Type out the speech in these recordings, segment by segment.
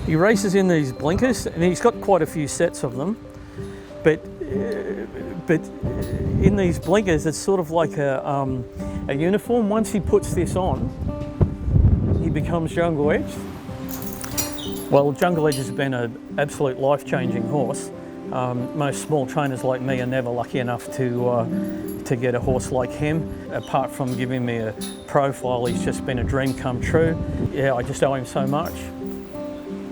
He races in these blinkers, and he's got quite a few sets of them, but in these blinkers it's sort of like a uniform. Once he puts this on, he becomes Jungle Edge. Well, Jungle Edge has been an absolute life-changing horse. Most small trainers like me are never lucky enough to get a horse like him. Apart from giving me a profile, he's just been a dream come true. Yeah, I just owe him so much.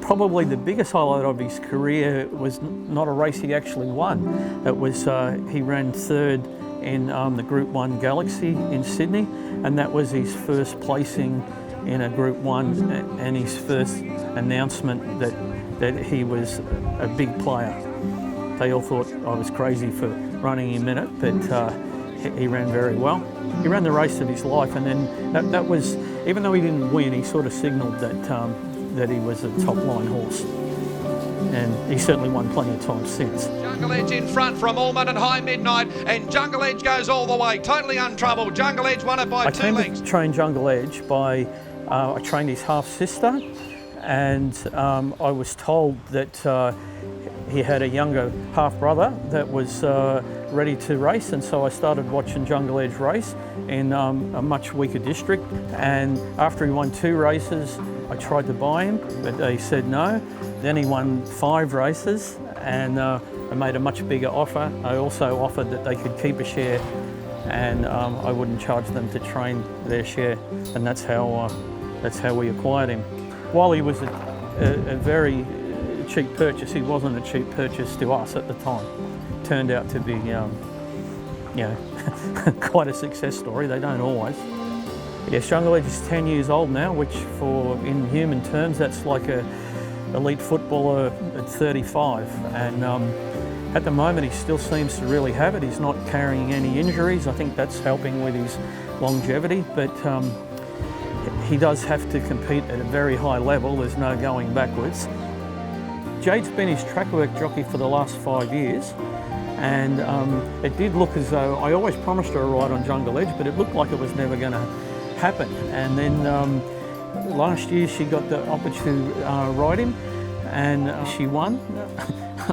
Probably the biggest highlight of his career was not a race he actually won. It was he ran third in the Group 1 Galaxy in Sydney, and that was his first placing in a Group 1 and his first announcement that he was a big player. They all thought I was crazy for running him in it, but he ran very well. He ran the race of his life, and then that was, even though he didn't win, he sort of signalled that he was a top line horse. And he certainly won plenty of times since. Jungle Edge in front from Allman and High Midnight, and Jungle Edge goes all the way, totally untroubled. Jungle Edge won it by 2 lengths. I came to train Jungle Edge by, I trained his half sister, and I was told that he had a younger half brother that was ready to race, and so I started watching Jungle Edge race in a much weaker district. And after he won 2 races, I tried to buy him, but they said no. Then he won 5 races, and I made a much bigger offer. I also offered that they could keep a share, and I wouldn't charge them to train their share, and that's how we acquired him. While he was a very cheap purchase, he wasn't a cheap purchase to us at the time. Turned out to be, quite a success story. They don't always. Yes, Jungle Edge is 10 years old now, which in human terms, that's like a elite footballer at 35. And at the moment, he still seems to really have it. He's not carrying any injuries. I think that's helping with his longevity, but he does have to compete at a very high level. There's no going backwards. Jade's been his track work jockey for the last 5 years, and it did look as though, I always promised her a ride on Jungle Edge, but it looked like it was never going to happen. And then last year she got the opportunity to ride him, and she won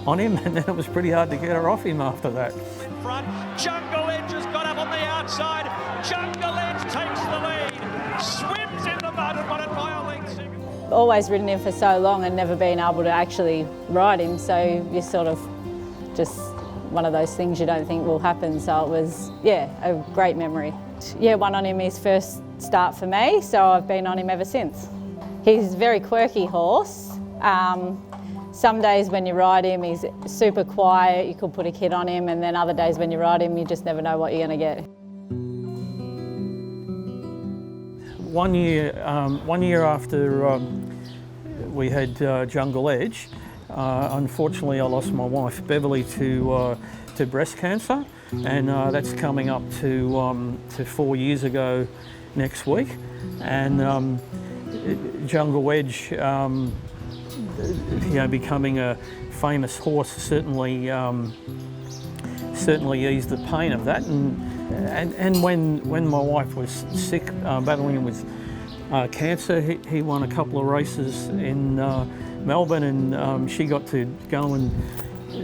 on him, and then it was pretty hard to get her off him after that. In front, Jungle Edge has got up on the outside. Jungle Edge takes the lead, swims in the mud and won it by a length. Always ridden him for so long and never been able to actually ride him, so you're sort of just one of those things you don't think will happen. So it was, a great memory. Won on him his first start for me, so I've been on him ever since. He's a very quirky horse. Some days when you ride him, he's super quiet, you could put a kid on him, and then other days when you ride him, you just never know what you're going to get. 1 year after we had Jungle Edge, unfortunately I lost my wife Beverly to breast cancer, and that's coming up to 4 years ago next week. And Jungle Edge, becoming a famous horse certainly eased the pain of that. And when my wife was sick, battling with cancer, he won a couple of races in Melbourne, and she got to go and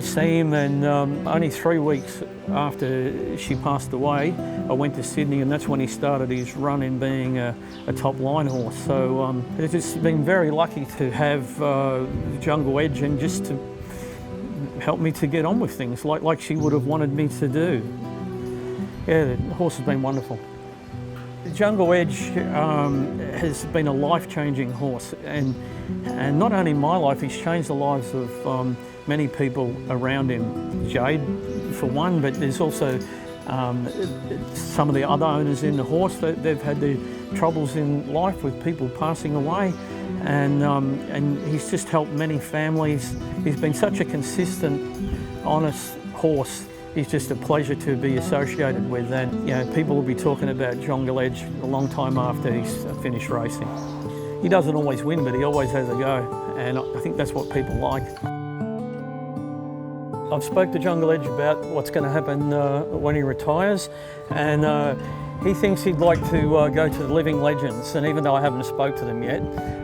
see him. And only 3 weeks after she passed away, I went to Sydney, and that's when he started his run in being a top line horse. So it's just been very lucky to have Jungle Edge, and just to help me to get on with things like she would have wanted me to do. Yeah, the horse has been wonderful. Jungle Edge has been a life-changing horse, and not only my life, he's changed the lives of many people around him. Jade, for one, but there's also some of the other owners in the horse. They've had their troubles in life with people passing away, and he's just helped many families. He's been such a consistent, honest horse. He's just a pleasure to be associated with, and people will be talking about Jungle Edge a long time after he's finished racing. He doesn't always win, but he always has a go, and I think that's what people like. I've spoke to Jungle Edge about what's going to happen when he retires, and He thinks he'd like to go to the Living Legends, and even though I haven't spoke to them yet,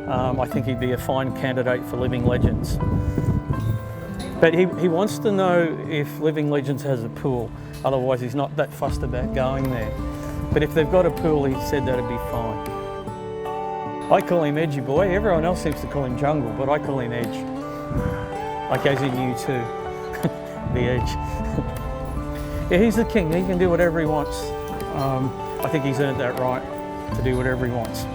I think he'd be a fine candidate for Living Legends. But he wants to know if Living Legends has a pool, otherwise he's not that fussed about going there. But if they've got a pool, he said that'd be fine. I call him Edgy Boy. Everyone else seems to call him Jungle, but I call him Edge. Like as in you too, the Edge. Yeah, he's the king. He can do whatever he wants. I think he's earned that right to do whatever he wants.